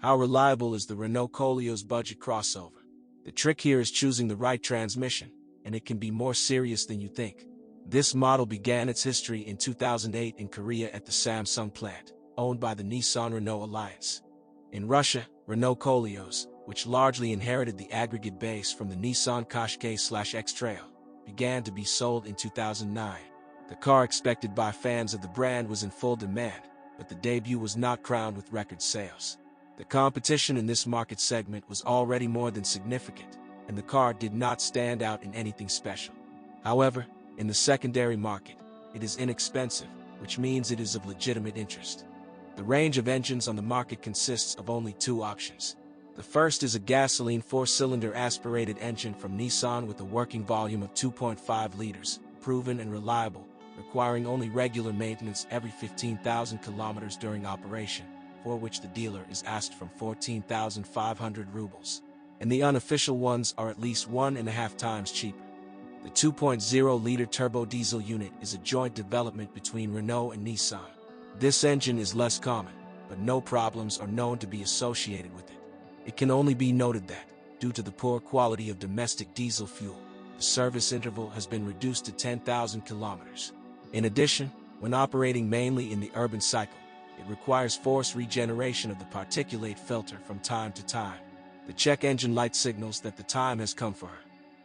How reliable is the Renault Koleos budget crossover? The trick here is choosing the right transmission, and it can be more serious than you think. This model began its history in 2008 in Korea at the Samsung plant, owned by the Nissan-Renault alliance. In Russia, Renault Koleos, which largely inherited the aggregate base from the Nissan Qashqai/X-Trail, began to be sold in 2009. The car expected by fans of the brand was in full demand, but the debut was not crowned with record sales. The competition in this market segment was already more than significant, and the car did not stand out in anything special. However, in the secondary market, it is inexpensive, which means it is of legitimate interest. The range of engines on the market consists of only two options. The first is a gasoline 4-cylinder aspirated engine from Nissan with a working volume of 2.5 liters, proven and reliable, requiring only regular maintenance every 15,000 kilometers during operation, for which the dealer is asked from 14,500 rubles. And the unofficial ones are at least 1.5 times cheaper. The 2.0-liter turbo diesel unit is a joint development between Renault and Nissan. This engine is less common, but no problems are known to be associated with it. It can only be noted that, due to the poor quality of domestic diesel fuel, the service interval has been reduced to 10,000 kilometers. In addition, when operating mainly in the urban cycle, it requires forced regeneration of the particulate filter from time to time. The check engine light signals that the time has come for her.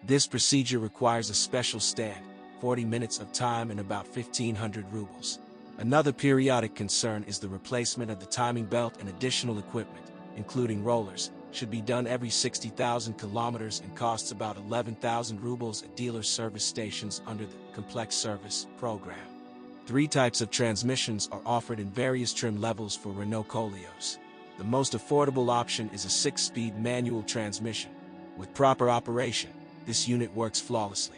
This procedure requires a special stand, 40 minutes of time and about 1,500 rubles. Another periodic concern is the replacement of the timing belt, and additional equipment, including rollers, should be done every 60,000 kilometers and costs about 11,000 rubles at dealer service stations under the Complex Service program. 3 types of transmissions are offered in various trim levels for Renault Koleos. The most affordable option is a 6-speed manual transmission. With proper operation, this unit works flawlessly.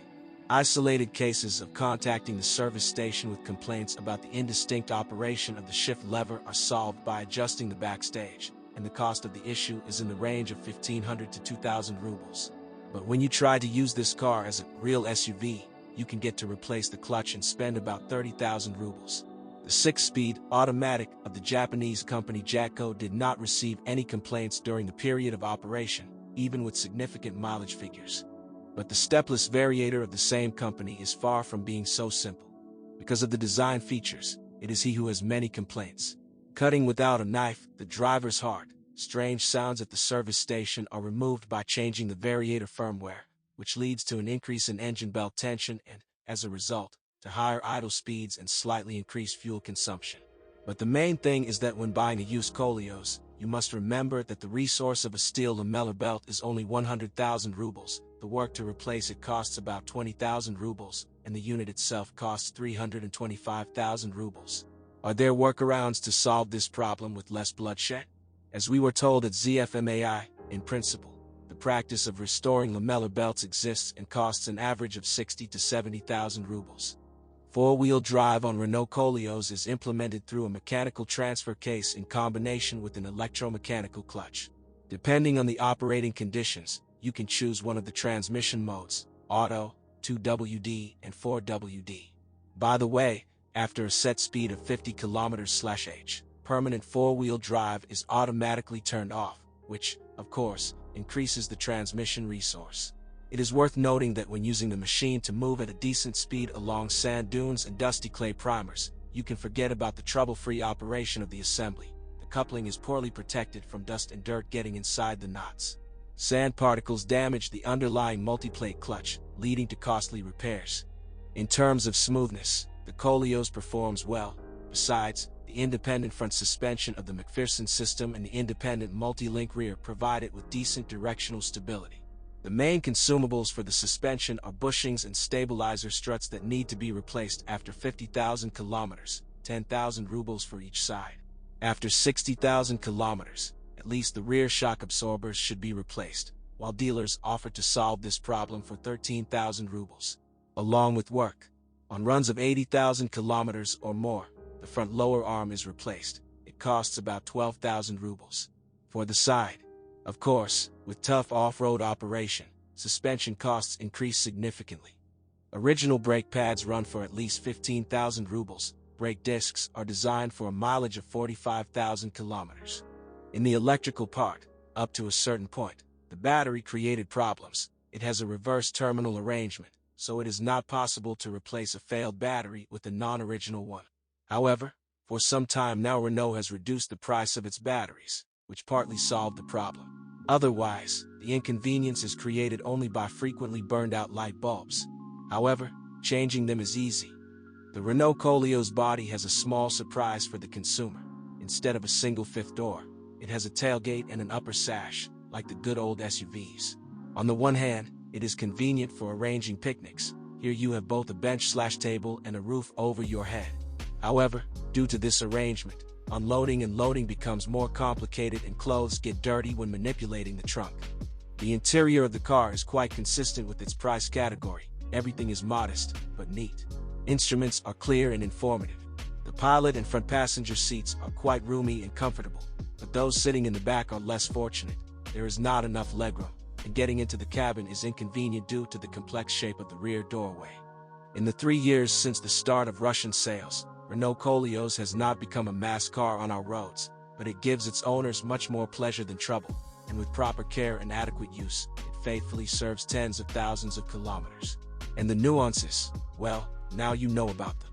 Isolated cases of contacting the service station with complaints about the indistinct operation of the shift lever are solved by adjusting the backstage, and the cost of the issue is in the range of 1,500 to 2,000 rubles. But when you try to use this car as a real SUV, you can get to replace the clutch and spend about 30,000 rubles. The 6-speed automatic of the Japanese company Jatco did not receive any complaints during the period of operation, even with significant mileage figures. But the stepless variator of the same company is far from being so simple. Because of the design features, it is he who has many complaints. Cutting without a knife, the driver's heart, strange sounds at the service station are removed by changing the variator firmware, which leads to an increase in engine belt tension and, as a result, to higher idle speeds and slightly increased fuel consumption. But the main thing is that when buying a used Koleos, you must remember that the resource of a steel lamellar belt is only 100,000 rubles, the work to replace it costs about 20,000 rubles, and the unit itself costs 325,000 rubles. Are there workarounds to solve this problem with less bloodshed? As we were told at ZFMAI, in principle, the practice of restoring lamellar belts exists and costs an average of 60 to 70,000 rubles. 4-wheel drive on Renault Koleos is implemented through a mechanical transfer case in combination with an electromechanical clutch. Depending on the operating conditions, you can choose one of the transmission modes: Auto, 2WD, and 4WD. By the way, after a set speed of 50 km/h, permanent 4-wheel drive is automatically turned off, which, of course, increases the transmission resource. It is worth noting that when using the machine to move at a decent speed along sand dunes and dusty clay primers, you can forget about the trouble-free operation of the assembly. The coupling is poorly protected from dust and dirt getting inside the knots. Sand particles damage the underlying multiplate clutch, leading to costly repairs. In terms of smoothness, the Koleos performs well. Besides, the independent front suspension of the McPherson system and the independent multi-link rear provide it with decent directional stability. The main consumables for the suspension are bushings and stabilizer struts that need to be replaced after 50,000 kilometers, 10,000 rubles for each side. After 60,000 kilometers, at least the rear shock absorbers should be replaced, while dealers offer to solve this problem for 13,000 rubles. Along with work, on runs of 80,000 kilometers or more, the front lower arm is replaced. It costs about 12,000 rubles. For the side, of course, with tough off-road operation, suspension costs increase significantly. Original brake pads run for at least 15,000 rubles. Brake discs are designed for a mileage of 45,000 kilometers. In the electrical part, up to a certain point, the battery created problems. It has a reverse terminal arrangement, so it is not possible to replace a failed battery with a non-original one. However, for some time now Renault has reduced the price of its batteries, which partly solved the problem. Otherwise, the inconvenience is created only by frequently burned out light bulbs. However, changing them is easy. The Renault Koleos body has a small surprise for the consumer. Instead of a single fifth door, it has a tailgate and an upper sash, like the good old SUVs. On the one hand, it is convenient for arranging picnics. Here you have both a bench/table and a roof over your head. However, due to this arrangement, unloading and loading becomes more complicated and clothes get dirty when manipulating the trunk. The interior of the car is quite consistent with its price category. Everything is modest, but neat. Instruments are clear and informative. The pilot and front passenger seats are quite roomy and comfortable, but those sitting in the back are less fortunate. There is not enough legroom, and getting into the cabin is inconvenient due to the complex shape of the rear doorway. In the 3 years since the start of Russian sales, Renault Koleos has not become a mass car on our roads, but it gives its owners much more pleasure than trouble, and with proper care and adequate use, it faithfully serves tens of thousands of kilometers. And the nuances, well, now you know about them.